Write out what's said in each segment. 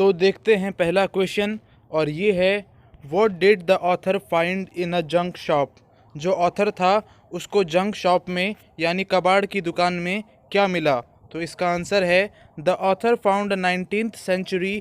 तो देखते हैं पहला क्वेश्चन, और ये है what did the author find in a junk shop. जो ऑथर था उसको जंक शॉप में यानी कबाड़ की दुकान में क्या मिला। तो इसका आंसर है the author found 19th century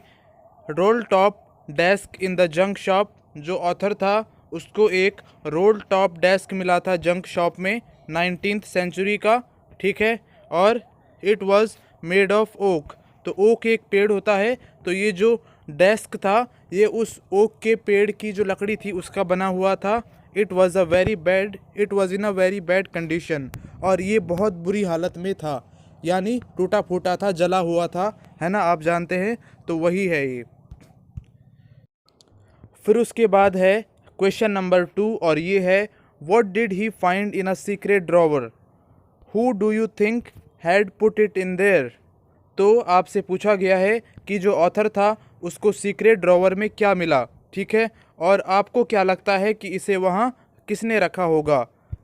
roll top desk in the junk shop. जो ऑथर था उसको एक रोल टॉप डेस्क मिला था जंक शॉप में 19th सेंचुरी का, ठीक है। और it was made of oak. तो ओक एक पेड़ होता है, तो ये जो डेस्क था ये उस ओक के पेड़ की जो लकड़ी थी उसका बना हुआ था। It was in a very bad condition, और ये बहुत बुरी हालत में था, यानी टूटा फूटा था, जला हुआ था, है ना, आप जानते हैं। तो वही है ये। फिर उसके बाद है क्वेश्चन नंबर 2, और ये है what did he find in a secret drawer. Who do you think had put it in their. तो आपसे पूछा गया है कि जो ऑथर था उसको सीक्रेट ड्रॉवर में क्या मिला, ठीक है, और आपको क्या लगता है कि इसे वहाँ किसने रखा होगा।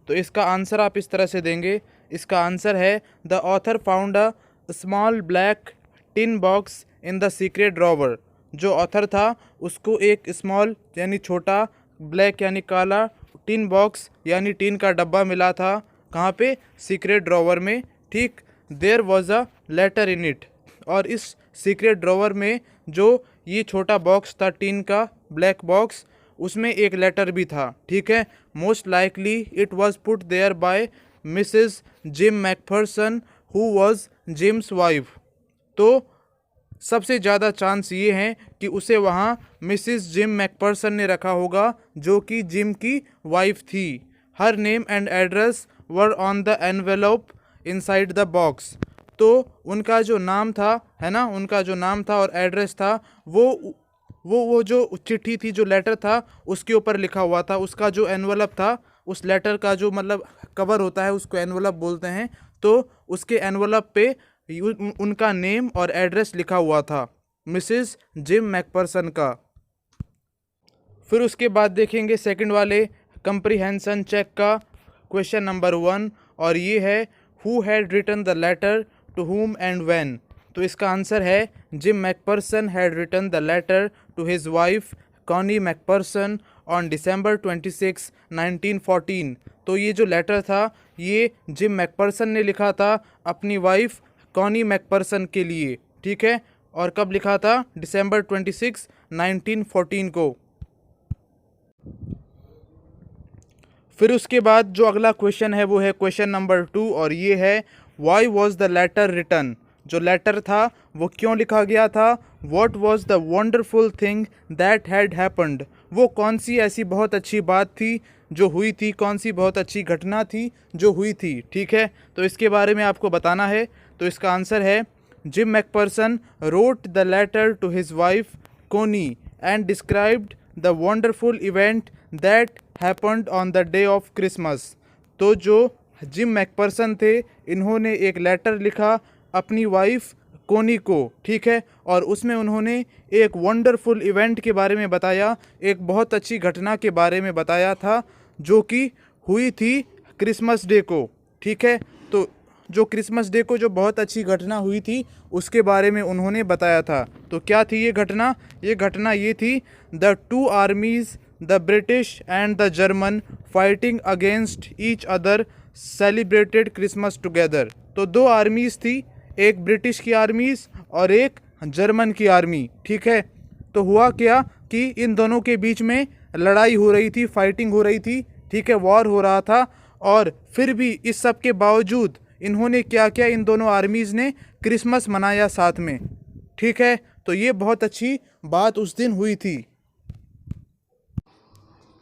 तो इसका आंसर आप इस तरह से देंगे। इसका आंसर है the author found a small black tin box in the secret drawer. जो ऑथर था उसको एक स्मॉल यानी छोटा, ब्लैक यानी काला, टिन बॉक्स यानी टिन का डब्बा मिला था। कहाँ पे? सीक्रेट ड्रॉवर में, ठीक। There was a letter in it. और इस सीक्रेट ड्रॉवर में जो ये छोटा बॉक्स था, टिन का ब्लैक बॉक्स, उसमें एक लेटर भी था, ठीक है। Most likely it was put there by Mrs Jim McPherson who was Jim's wife. तो सबसे ज़्यादा चांस ये हैं कि उसे वहाँ मिसिस जिम मैकपर्सन ने रखा होगा, जो कि जिम की वाइफ थी। Her name and address were on the envelope inside the box. तो उनका जो नाम था, है ना, उनका जो नाम था और एड्रेस था वो जो चिट्ठी थी, जो लेटर था, उसके ऊपर लिखा हुआ था। उसका जो एनवेलप था, उस लेटर का जो मतलब कवर होता है उसको एनवेलप बोलते हैं। तो उसके एनवेलप पे उनका नेम और एड्रेस लिखा हुआ था, मिसेस जिम मैकपर्सन का। फिर उसके बाद देखेंगे सेकंड वाले कंप्रीहेंशन चेक का क्वेश्चन नंबर 1, और ये है who had written the letter to whom and when. तो इसका आंसर है Jim McPherson had written the letter to his wife Connie McPherson on December 26, 1914। तो ये जो लेटर था ये जिम मैकपर्सन ने लिखा था अपनी वाइफ कॉनी मैकपर्सन के लिए, ठीक है। और कब लिखा था? December 26, 1914 को। फिर उसके बाद जो अगला क्वेश्चन है वो है क्वेश्चन नंबर 2, और ये है why was the letter written. जो लेटर था वो क्यों लिखा गया था। What was the wonderful thing that had happened. वो कौन सी ऐसी बहुत अच्छी बात थी जो हुई थी, कौन सी बहुत अच्छी घटना थी जो हुई थी, ठीक है। तो इसके बारे में आपको बताना है। तो इसका आंसर है Jim McPherson wrote the letter to his wife Connie and described the wonderful event that happened on the day of Christmas. तो जो जिम मैकपर्सन थे इन्होंने एक लेटर लिखा अपनी वाइफ कोनी को, ठीक है, और उसमें उन्होंने एक वंडरफुल इवेंट के बारे में बताया, एक बहुत अच्छी घटना के बारे में बताया था जो कि हुई थी क्रिसमस डे को, ठीक है। तो जो क्रिसमस डे को जो बहुत अच्छी घटना हुई थी उसके बारे में उन्होंने बताया था। तो क्या थी ये घटना? ये घटना ये थी the two armies the British and the German fighting against each other celebrated Christmas together. तो दो आर्मीज़ थी, एक ब्रिटिश की आर्मीज़ और एक जर्मन की आर्मी, ठीक है। तो हुआ क्या कि इन दोनों के बीच में लड़ाई हो रही थी, फाइटिंग हो रही थी, ठीक है, वॉर हो रहा था। और फिर भी इस सब के बावजूद इन्होंने क्या किया, इन दोनों आर्मीज़ ने क्रिसमस मनाया साथ में, ठीक है। तो ये बहुत अच्छी बात उस दिन हुई थी।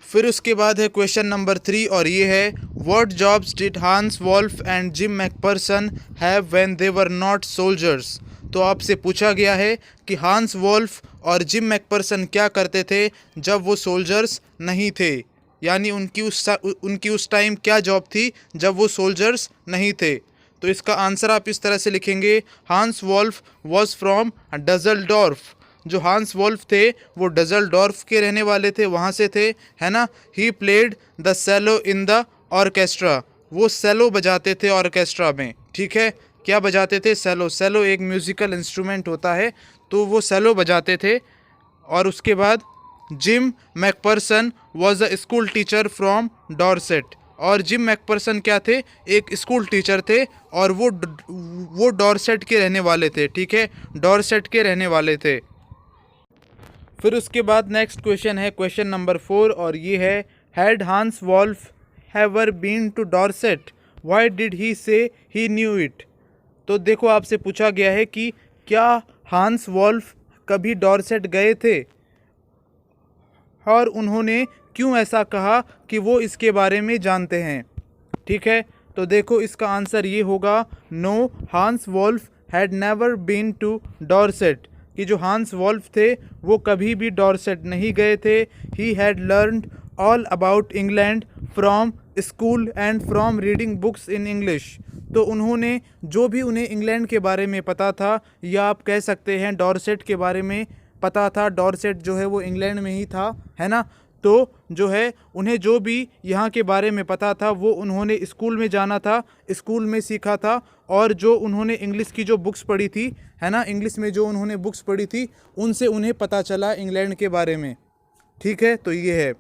फिर उसके बाद है क्वेश्चन नंबर 3, और ये है what jobs did Hans Wolf and Jim McPherson have when they were not soldiers. तो आपसे पूछा गया है कि हांस वॉल्फ और जिम मैकपर्सन क्या करते थे जब वो सोल्जर्स नहीं थे, यानी उनकी उस टाइम क्या जॉब थी जब वो सोल्जर्स नहीं थे। तो इसका आंसर आप इस तरह से लिखेंगे हांस वॉल्फ वॉज फ्रॉम डज़ल्डोर्फ। जो हांस वॉल्फ थे वो डज़ल्डोर्फ के रहने वाले थे, वहाँ से थे, है ना। He played the cello in the orchestra. वो सेलो बजाते थे ऑर्केस्ट्रा में, ठीक है। क्या बजाते थे? सेलो। सेलो एक म्यूज़िकल इंस्ट्रूमेंट होता है। तो वो सेलो बजाते थे। और उसके बाद Jim McPherson was a school teacher from Dorset. और जिम मैकपर्सन क्या थे? एक स्कूल टीचर थे और वो डॉर्सेट के रहने वाले थे। ठीक है, डॉर्सेट के रहने वाले थे। फिर उसके बाद नेक्स्ट क्वेश्चन है क्वेश्चन नंबर 4 और ये है had Hans Wolf ever been to Dorset why did he say he knew it. तो देखो आपसे पूछा गया है कि क्या हांस वॉल्फ कभी डॉर्सेट गए थे और उन्होंने क्यों ऐसा कहा कि वो इसके बारे में जानते हैं। ठीक है, तो देखो इसका आंसर ये होगा no, Hans Wolf had never been to Dorset. कि जो हांस वॉल्फ थे वो कभी भी डॉर्सेट नहीं गए थे। He had learned all about England from school and from reading books in English. तो उन्होंने जो भी उन्हें इंग्लैंड के बारे में पता था, या आप कह सकते हैं डॉर्सेट के बारे में पता था, डॉर्सेट जो है वो इंग्लैंड में ही था, है ना। तो जो है उन्हें जो भी यहाँ के बारे में पता था वो उन्होंने स्कूल में जाना था, स्कूल में सीखा था। और जो उन्होंने इंग्लिश की जो बुक्स पढ़ी थी, है ना, इंग्लिश में जो उन्होंने बुक्स पढ़ी थी उनसे उन्हें पता चला इंग्लैंड के बारे में। ठीक है, तो ये है।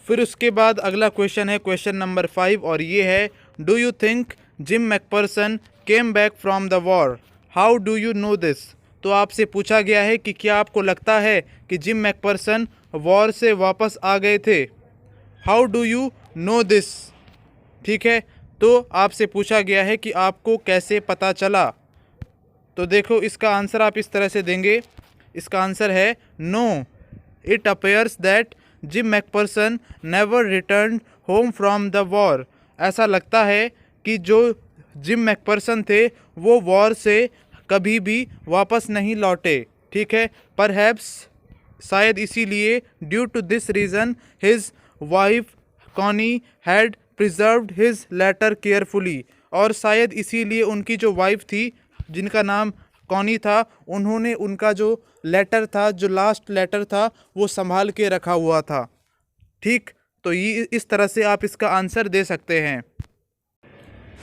फिर उसके बाद अगला क्वेश्चन है क्वेश्चन नंबर 5 और ये है do you think Jim McPherson came back from the war, how do you know this. तो आपसे पूछा गया है कि क्या आपको लगता है कि जिम मैकपर्सन वॉर से वापस आ गए थे। How do you know this. ठीक है, तो आपसे पूछा गया है कि आपको कैसे पता चला। तो देखो इसका आंसर आप इस तरह से देंगे। इसका आंसर है no, it appears that Jim McPherson never return home from the war. ऐसा लगता है कि जो जिम मैकपर्सन थे वो वॉर से कभी भी वापस नहीं लौटे। ठीक है, परहैप्स शायद इसीलिए due to this reason his wife Connie had preserved his letter carefully. और शायद इसीलिए उनकी जो वाइफ थी जिनका नाम कॉनी था, उन्होंने उनका जो लेटर था, जो लास्ट लेटर था, वो संभाल के रखा हुआ था। ठीक, तो ये इस तरह से आप इसका आंसर दे सकते हैं।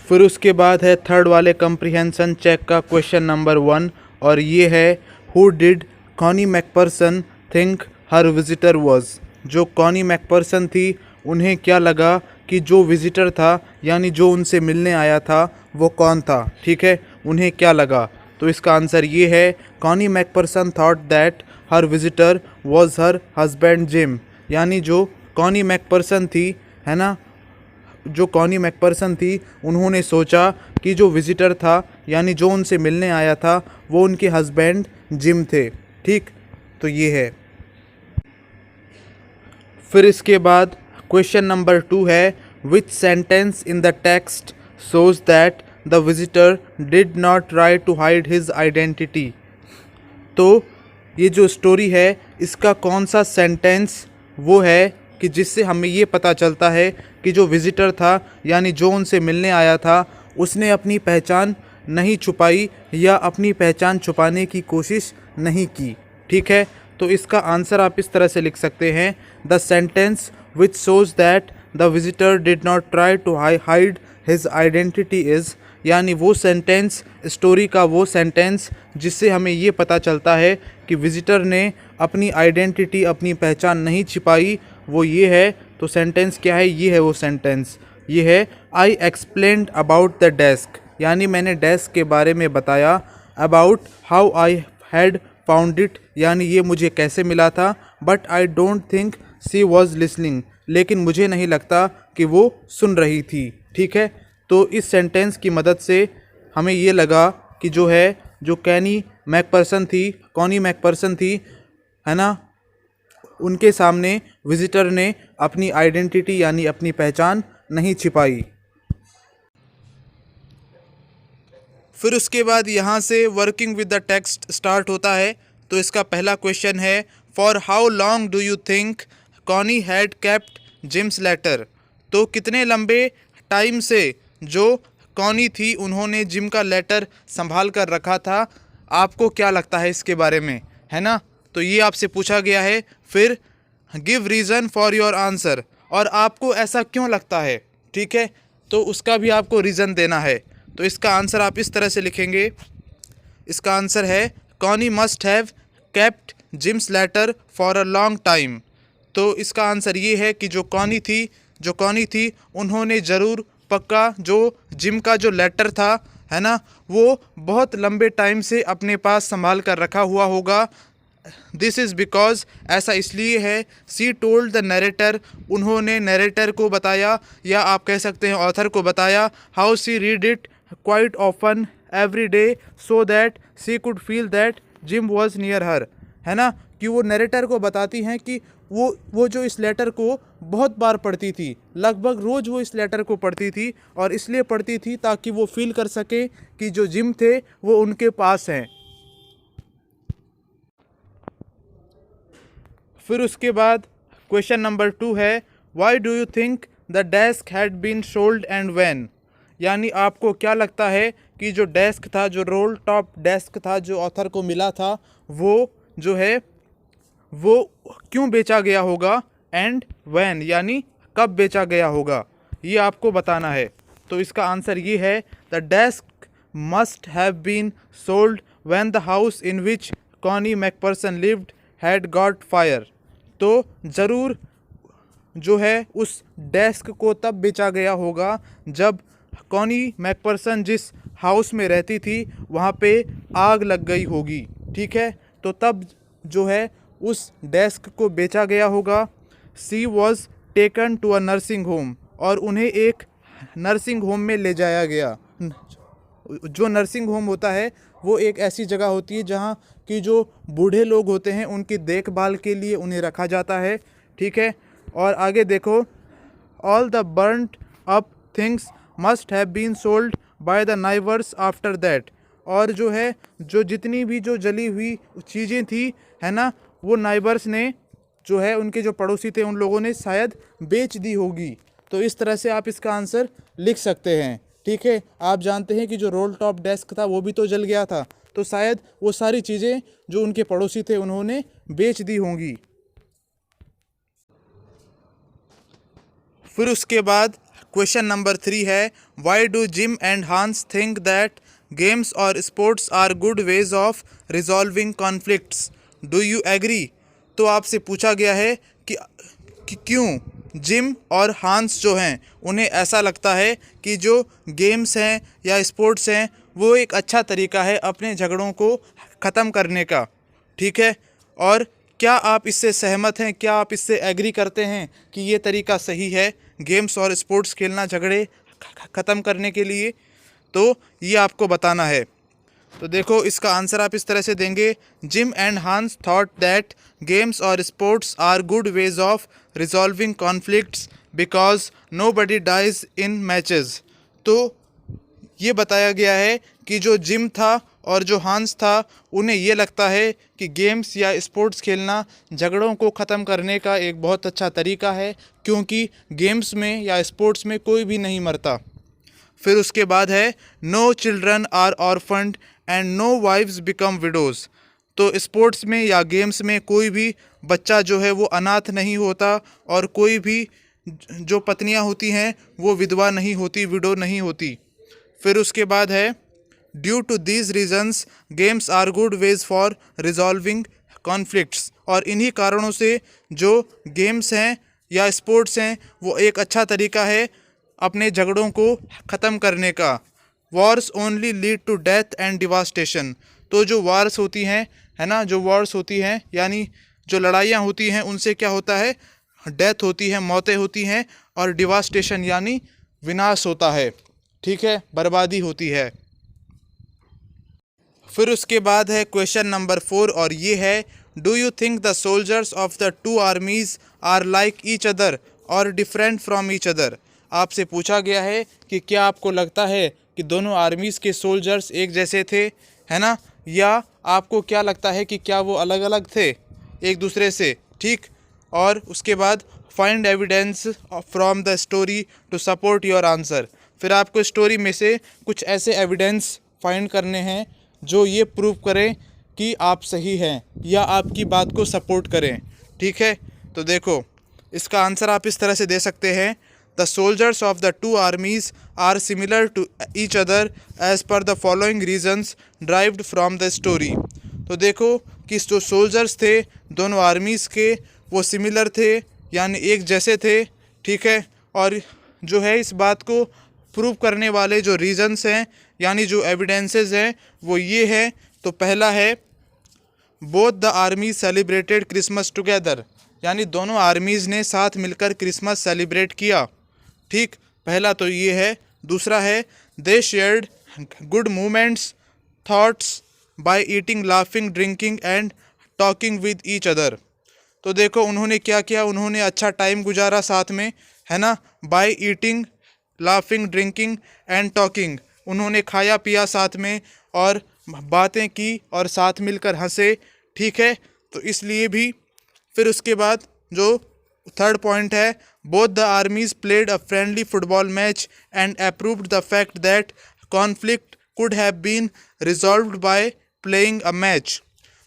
फिर उसके बाद है थर्ड वाले कंप्रीहेंशन चेक का क्वेश्चन नंबर 1 और ये है who did Connie McPherson think her visitor was. जो कॉनी मैकपर्सन थी उन्हें क्या लगा कि जो विजिटर था यानी जो उनसे मिलने आया था वो कौन था। ठीक है, उन्हें क्या लगा। तो इसका आंसर ये है Connie McPherson thought that her visitor was her husband Jim. यानी जो कॉनी मैकपर्सन थी, है ना, जो कॉनी मैकपर्सन थी उन्होंने सोचा कि जो विजिटर था यानी जो उनसे मिलने आया था वो उनके हस्बैंड जिम थे। ठीक, तो ये है। फिर इसके बाद क्वेश्चन नंबर 2 है which sentence in the text shows that the visitor did not try to hide his identity. तो ये जो स्टोरी है इसका कौन सा सेंटेंस वो है कि जिससे हमें ये पता चलता है कि जो विजिटर था यानी जो उनसे मिलने आया था उसने अपनी पहचान नहीं छुपाई या अपनी पहचान छुपाने की कोशिश नहीं की। ठीक है, तो इसका आंसर आप इस तरह से लिख सकते हैं the sentence which shows that the visitor did not try to hide his identity is. यानी वो सेंटेंस, स्टोरी का वो सेंटेंस जिससे हमें ये पता चलता है कि विजिटर ने अपनी आइडेंटिटी, अपनी पहचान नहीं छिपाई, वो ये है। तो सेंटेंस क्या है? ये है वो सेंटेंस, ये है आई एक्सप्लेन्ड अबाउट द डेस्क। यानी मैंने डेस्क के बारे में बताया। About how I had found it, यानी ये मुझे कैसे मिला था। But I don't think she was listening, लेकिन मुझे नहीं लगता कि वो सुन रही थी। ठीक है, तो इस सेंटेंस की मदद से हमें ये लगा कि जो है जो कॉनी मैकपर्सन थी, है ना, उनके सामने विजिटर ने अपनी आइडेंटिटी यानी अपनी पहचान नहीं छिपाई। फिर उसके बाद यहाँ से working with the text start होता है। तो इसका पहला क्वेश्चन है for how long do you think Connie had kept Jim's letter. तो कितने लंबे टाइम से जो कॉनी थी उन्होंने जिम का लेटर संभाल कर रखा था। आपको क्या लगता है इसके बारे में, है ना। तो ये आपसे पूछा गया है। फिर give reason for your answer, और आपको ऐसा क्यों लगता है। ठीक है, तो उसका भी आपको रीज़न देना है। तो इसका आंसर आप इस तरह से लिखेंगे इसका आंसर है Connie must have kept Jim's letter for a long time. तो इसका आंसर ये है कि जो कॉनी थी उन्होंने ज़रूर पक्का जो जिम का जो लेटर था, है ना, वो बहुत लंबे टाइम से अपने पास संभाल कर रखा हुआ होगा। दिस इज़ बिकॉज, ऐसा इसलिए है, सी टोल्ड द नरेटर, उन्होंने नरेटर को बताया या आप कह सकते हैं ऑथर को बताया, how she read it quite often every day so that she could feel that Jim was near her, है ना, कि वो नरेटर को बताती हैं कि वो जो इस लेटर को बहुत बार पढ़ती थी, लगभग रोज़ वो इस लेटर को पढ़ती थी, और इसलिए पढ़ती थी ताकि वो फील कर सके कि जो जिम थे वो उनके पास हैं। फिर उसके बाद क्वेश्चन नंबर 2 है, why do you think the desk had been sold and when, यानी आपको क्या लगता है कि जो डेस्क था, जो रोल टॉप डेस्क था जो ऑथर को मिला था, वो जो है वो क्यों बेचा गया होगा, एंड व्हेन यानी कब बेचा गया होगा, ये आपको बताना है। तो इसका आंसर ये है, the desk must have been sold when the house in which Connie McPherson lived had got fire. तो ज़रूर जो है उस डेस्क को तब बेचा गया होगा जब कॉनी मैकपर्सन जिस हाउस में रहती थी वहाँ पे आग लग गई होगी, ठीक है, तो तब जो है उस डेस्क को बेचा गया होगा। She was taken to a nursing home, और उन्हें एक नर्सिंग होम में ले जाया गया। जो नर्सिंग होम होता है वो एक ऐसी जगह होती है जहाँ कि जो बूढ़े लोग होते हैं उनकी देखभाल के लिए उन्हें रखा जाता है, ठीक है। और आगे देखो, all the burned up things must have been sold by the neighbours after that, और जो है जो जितनी भी जो जली हुई चीज़ें थी, है ना, वो नाइबर्स ने जो है उनके जो पड़ोसी थे उन लोगों ने शायद बेच दी होगी। तो इस तरह से आप इसका आंसर लिख सकते हैं, ठीक है। आप जानते हैं कि जो रोल टॉप डेस्क था वो भी तो जल गया था, तो शायद वो सारी चीज़ें जो उनके पड़ोसी थे उन्होंने बेच दी होंगी। फिर उसके बाद क्वेश्चन नंबर 3 है, why do Jim and Hans think that games और sports are good ways of resolving conflicts, do you agree. तो आपसे पूछा गया है कि क्यों जिम और हांस जो हैं उन्हें ऐसा लगता है कि जो गेम्स हैं या स्पोर्ट्स हैं वो एक अच्छा तरीका है अपने झगड़ों को ख़त्म करने का, ठीक है। और क्या आप इससे सहमत हैं, क्या आप इससे एग्री करते हैं कि ये तरीका सही है गेम्स और स्पोर्ट्स खेलना झगड़े ख़त्म करने के लिए, तो ये आपको बताना है। तो देखो इसका आंसर आप इस तरह से देंगे, Jim and Hans thought that games और sports are good ways of resolving conflicts because nobody dies in matches. तो ये बताया गया है कि जो जिम था और जो हांस था उन्हें ये लगता है कि गेम्स या स्पोर्ट्स खेलना झगड़ों को ख़त्म करने का एक बहुत अच्छा तरीका है, क्योंकि गेम्स में या स्पोर्ट्स में कोई भी नहीं मरता। फिर उसके बाद है, no children are orphaned and no wives become widows. तो स्पोर्ट्स में या गेम्स में कोई भी बच्चा जो है वो अनाथ नहीं होता, और कोई भी जो पत्नियां होती हैं वो विधवा नहीं होती, विडो नहीं होती। फिर उसके बाद है, due to these reasons games are good ways for resolving conflicts, और इन्हीं कारणों से जो गेम्स हैं या स्पोर्ट्स हैं वो एक अच्छा तरीका है अपने झगड़ों को ख़त्म करने का। Wars only lead to death and devastation. तो जो वॉर्स होती हैं, है ना, जो वॉर्स होती हैं यानी जो लड़ाइयाँ होती हैं उनसे क्या होता है, डेथ होती है, मौतें होती हैं, और डिवास्टेशन यानी विनाश होता है, ठीक है, बर्बादी होती है। फिर उसके बाद है क्वेश्चन नंबर 4, और ये है, do you think the soldiers of the two armies are like each other और डिफरेंट फ्रॉम ईच अदर। आपसे पूछा गया है कि क्या आपको लगता है कि दोनों आर्मीज़ के सोल्जर्स एक जैसे थे, है ना, या आपको क्या लगता है कि क्या वो अलग अलग थे एक दूसरे से, ठीक। और उसके बाद find evidence from the story to support your answer. फिर आपको स्टोरी में से कुछ ऐसे एविडेंस फाइंड करने हैं जो ये प्रूव करें कि आप सही हैं या आपकी बात को सपोर्ट करें, ठीक है। तो देखो इसका आंसर आप इस तरह से दे सकते हैं, the soldiers of the two armies are similar to each other as per the following reasons derived from the story. तो देखो कि जो सोल्जर्स थे दोनों आर्मीज़ के वो सिमिलर थे यानी एक जैसे थे, ठीक है। और जो है इस बात को प्रूव करने वाले जो रीजन्स हैं यानी जो एविडेंसेस हैं वो ये है। तो पहला है both the army celebrated Christmas together, यानी दोनों आर्मीज़ ने साथ मिलकर क्रिसमस सेलिब्रेट किया, ठीक। पहला तो ये है। दूसरा है दे shared good moments thoughts by eating laughing drinking and talking with each other. तो देखो उन्होंने क्या किया, उन्होंने अच्छा टाइम गुजारा साथ में, है ना। By eating laughing drinking and talking, उन्होंने खाया पिया साथ में और बातें की और साथ मिलकर हंसे, ठीक है। तो इसलिए भी फिर उसके बाद जो थर्ड पॉइंट है both the armies played a friendly football match and approved the fact that conflict could have been resolved by playing a match.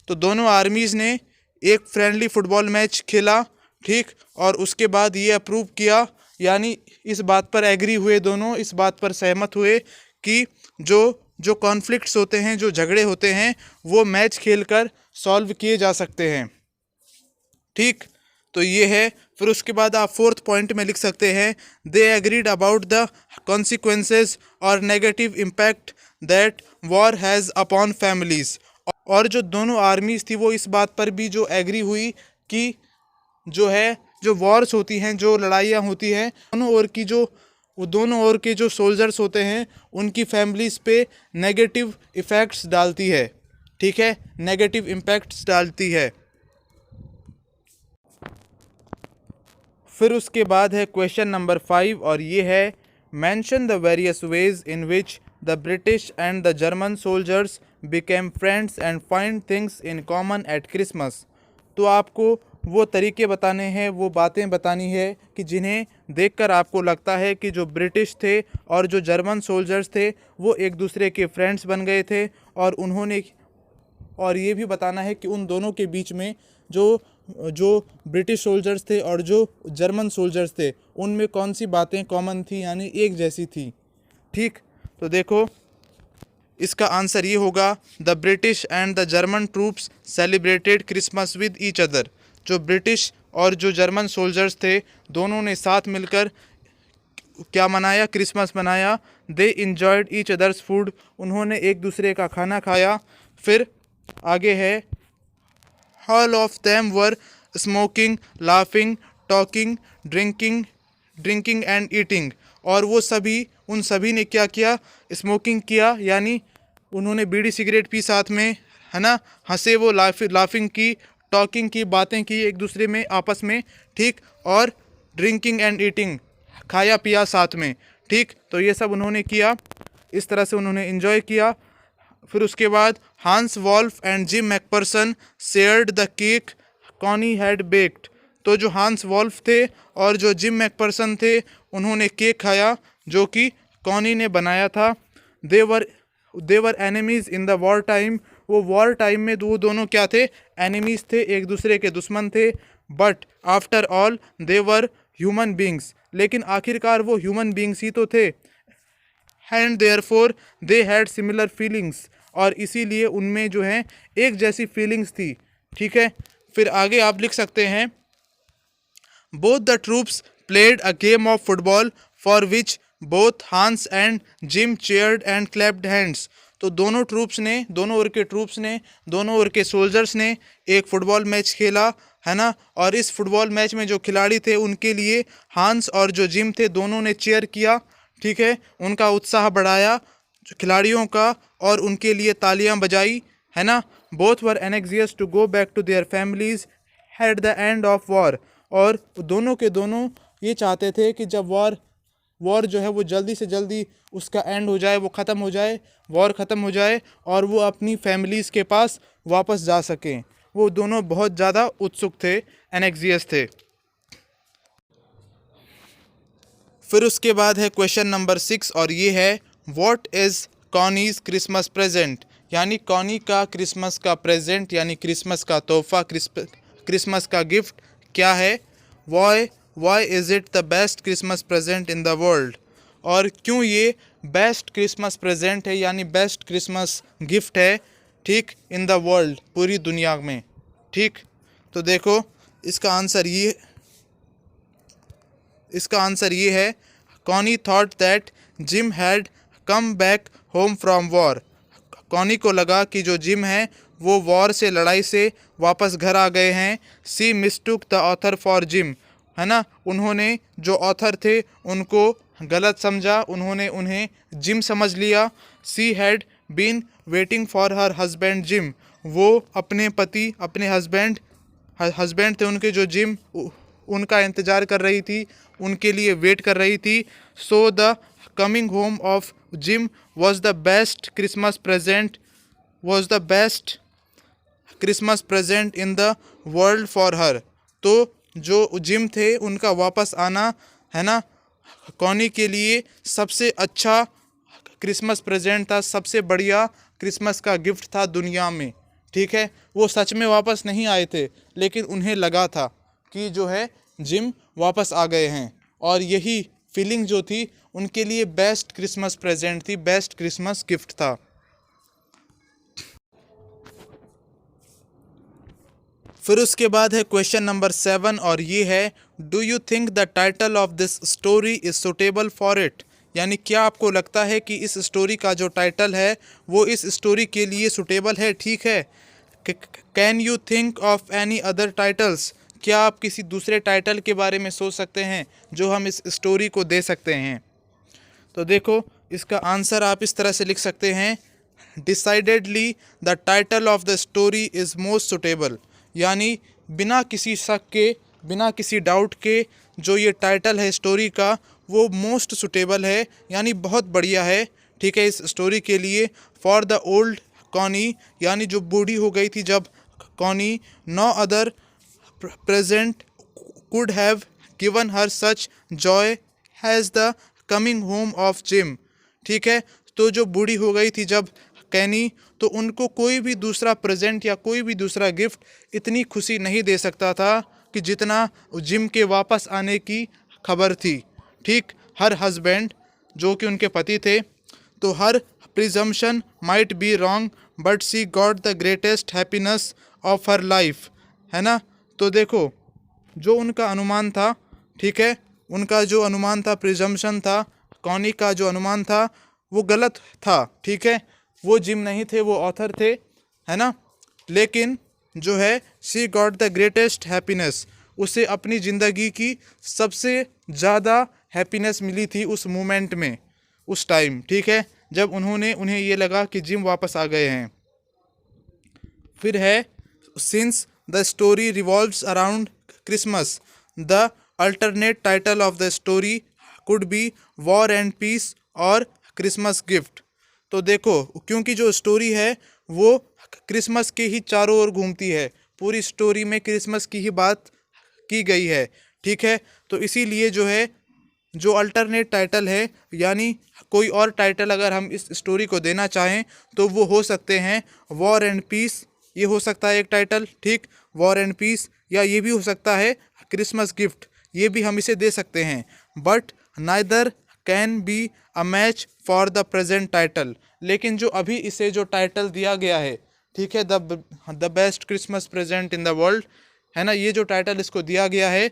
तो दोनों आर्मीज़ ने एक फ्रेंडली फुटबॉल मैच खेला, ठीक। और उसके बाद ये अप्रूव किया यानी इस बात पर एग्री हुए, दोनों इस बात पर सहमत हुए कि जो कॉन्फ्लिक्ट्स होते हैं, जो झगड़े होते हैं, वो मैच खेलकर सॉल्व किए जा सकते हैं, ठीक। तो ये है। फिर उसके बाद आप फोर्थ पॉइंट में लिख सकते हैं they agreed about the consequences और negative impact that war has upon families. और जो दोनों आर्मीज़ थी वो इस बात पर भी जो एग्री हुई कि जो है जो वॉर्स होती हैं, जो लड़ाइयाँ होती हैं, दोनों ओर के जो सोल्जर्स होते हैं उनकी फैमिलीज़ पे नेगेटिव इफ़ेक्ट्स डालती है, ठीक है, नेगेटिव इम्पैक्ट्स डालती है। फिर उसके बाद है क्वेश्चन नंबर 5 और ये है mention the various ways in which the British and the German soldiers became friends and find things in common eight Christmas. तो आपको वो तरीके बताने हैं, वो बातें बतानी है कि जिन्हें देखकर आपको लगता है कि जो ब्रिटिश थे और जो जर्मन सोल्जर्स थे वो एक दूसरे के फ्रेंड्स बन गए थे। और ये भी बताना है कि उन दोनों के बीच में जो ब्रिटिश सोल्जर्स थे और जो जर्मन सोल्जर्स थे उनमें कौन सी बातें कॉमन थी यानी एक जैसी थी, ठीक। तो देखो इसका आंसर ये होगा the British and the German troops celebrated Christmas with each other. जो ब्रिटिश और जो जर्मन सोल्जर्स थे दोनों ने साथ मिलकर क्या मनाया, क्रिसमस मनाया। दे इंजॉयड ईच अदर्स फूड, उन्होंने एक दूसरे का खाना खाया। फिर आगे है all of them were smoking laughing talking drinking and eating. और वो सभी उन सभी ने क्या किया, स्मोकिंग किया यानी उन्होंने बीड़ी सिगरेट पी साथ में, है ना। हंसे वो लाफिंग की, टॉकिंग की, बातें की एक दूसरे में आपस में, ठीक। और ड्रिंकिंग एंड ईटिंग, खाया पिया साथ में, ठीक। तो ये सब उन्होंने किया, इस तरह से उन्होंने एंजॉय किया। फिर उसके बाद Hans Wolf and Jim McPherson shared the cake Connie had baked. तो जो हांस वॉल्फ थे और जो जिम मैकपर्सन थे उन्होंने केक खाया जो कि कॉनी ने बनाया था। They were enemies in the war time, वो वॉर टाइम में वो दोनों क्या थे, एनिमीज थे, एक दूसरे के दुश्मन थे। But after all they were human beings, लेकिन आखिरकार वो ह्यूमन बींग्स ही तो थे। And therefore they had similar feelings, और इसीलिए उनमें जो है एक जैसी फीलिंग्स थी, ठीक है। फिर आगे आप लिख सकते हैं both the troops played a game of football for which both Hans and gym chaired and clapped hands. तो दोनों ओर के ट्रूप्स ने, दोनों ओर के सोल्जर्स ने एक फ़ुटबॉल मैच खेला, है ना। और इस फुटबॉल मैच में जो खिलाड़ी थे उनके लिए हांस और जो जिम थे दोनों ने चेयर किया, ठीक है, उनका उत्साह बढ़ाया खिलाड़ियों का और उनके लिए तालियां बजाई, है ना। Both were anxious to go back to their families at the end of war. और दोनों के दोनों ये चाहते थे कि जब वॉर जो है वो जल्दी से जल्दी उसका एंड हो जाए, वो ख़त्म हो जाए, वॉर ख़त्म हो जाए और वो अपनी फैमिलीज़ के पास वापस जा सकें। वो दोनों बहुत ज़्यादा उत्सुक थे, एनेक्सियस थे। फिर उसके बाद है क्वेश्चन नंबर 6 और ये है what is Connie's Christmas present, यानी कॉनी का क्रिसमस का प्रेजेंट यानी क्रिसमस का तोहफा, क्रिसमस का गिफ्ट क्या है। Why is it the best Christmas present in the world, और क्यों ये बेस्ट क्रिसमस प्रेजेंट है यानी बेस्ट क्रिसमस गिफ्ट है, ठीक, इन द वर्ल्ड, पूरी दुनिया में, ठीक। तो देखो इसका आंसर ये है, Connie thought that gym had come back home from war. Connie को लगा कि जो जिम है वो वॉर से, लड़ाई से वापस घर आ गए हैं। सी मिस्टूक द ऑथर फॉर जिम, है ना, उन्होंने जो ऑथर थे उनको गलत समझा, उन्होंने उन्हें जिम समझ लिया। She had been waiting for her husband Jim, वो अपने पति, अपने हस्बैंड थे उनके जो जिम, उनका इंतज़ार कर रही थी, उनके लिए वेट कर रही थी। So the coming home of gym was the best Christmas present in the world for her. तो जो जिम थे उनका वापस आना, है ना, कॉनी के लिए सबसे अच्छा क्रिसमस प्रेजेंट था, सबसे बढ़िया क्रिसमस का गिफ्ट था दुनिया में, ठीक है। वो सच में वापस नहीं आए थे, लेकिन उन्हें लगा था कि जो है जिम वापस आ गए हैं, और यही फीलिंग जो थी उनके लिए बेस्ट क्रिसमस प्रेजेंट थी, बेस्ट क्रिसमस गिफ्ट था। फिर उसके बाद है क्वेश्चन नंबर 7, और ये है, do you think the title of this story is suitable for it, यानी क्या आपको लगता है कि इस स्टोरी का जो टाइटल है वो इस स्टोरी के लिए सुटेबल है, ठीक है। Can you think of any other titles, क्या आप किसी दूसरे टाइटल के बारे में सोच सकते हैं जो हम इस स्टोरी को दे सकते हैं। तो देखो इसका आंसर आप इस तरह से लिख सकते हैं, decidedly the title of the story is most suitable, यानी बिना किसी शक के, बिना किसी डाउट के जो ये टाइटल है स्टोरी का वो मोस्ट सुटेबल है, यानी बहुत बढ़िया है, ठीक है, इस स्टोरी के लिए। फॉर द ओल्ड कॉनी, यानी जो बूढ़ी हो गई थी जब Connie, no other present could have given her such joy has the coming home of Jim, ठीक है। तो जो बूढ़ी हो गई थी जब कैनी, तो उनको कोई भी दूसरा प्रेजेंट या कोई भी दूसरा गिफ्ट इतनी खुशी नहीं दे सकता था कि जितना जिम के वापस आने की खबर थी, ठीक। हर हस्बैंड जो कि उनके पति थे, तो her presumption might be wrong but she got the greatest happiness of her life, है ना। तो देखो जो उनका अनुमान था, ठीक है, उनका जो अनुमान था, प्रिजम्पशन था, कॉनी का जो अनुमान था वो गलत था, ठीक है। वो जिम नहीं थे, वो ऑथर थे, है ना। लेकिन जो है she got the greatest happiness, उसे अपनी ज़िंदगी की सबसे ज़्यादा हैप्पीनेस मिली थी उस मोमेंट में, उस टाइम, ठीक है, जब उन्हें ये लगा कि जिम वापस आ गए हैं। फिर है, since the story revolves around Christmas the alternate title of the story could be war and peace और क्रिसमस गिफ्ट। तो देखो क्योंकि जो स्टोरी है वो क्रिसमस के ही चारों ओर घूमती है, पूरी स्टोरी में क्रिसमस की ही बात की गई है, ठीक है। तो इसीलिए जो है जो अल्टरनेट टाइटल है, यानी कोई और टाइटल अगर हम इस स्टोरी को देना चाहें तो वो हो सकते हैं वॉर एंड पीस, ये हो सकता है एक टाइटल, ठीक, वॉर एंड पीस, या ये भी हो सकता है क्रिसमस गिफ्ट, ये भी हम इसे दे सकते हैं। But neither can be a match for the present title, लेकिन जो अभी इसे जो टाइटल दिया गया है, ठीक है, the best Christmas present in the world, है ना, ये जो टाइटल इसको दिया गया है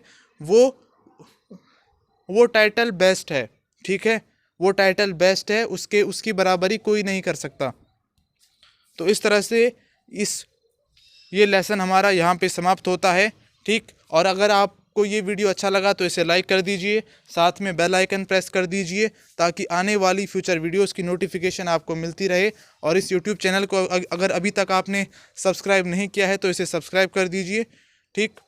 वो टाइटल बेस्ट है, ठीक है, वो टाइटल बेस्ट है, उसकी बराबरी कोई नहीं कर सकता। तो इस तरह से ये लेसन हमारा यहाँ पे समाप्त होता है, ठीक। और अगर आपको ये वीडियो अच्छा लगा तो इसे लाइक कर दीजिए, साथ में बेल आइकन प्रेस कर दीजिए ताकि आने वाली फ्यूचर वीडियोस की नोटिफिकेशन आपको मिलती रहे। और इस यूट्यूब चैनल को अगर अभी तक आपने सब्सक्राइब नहीं किया है तो इसे सब्सक्राइब कर दीजिए, ठीक।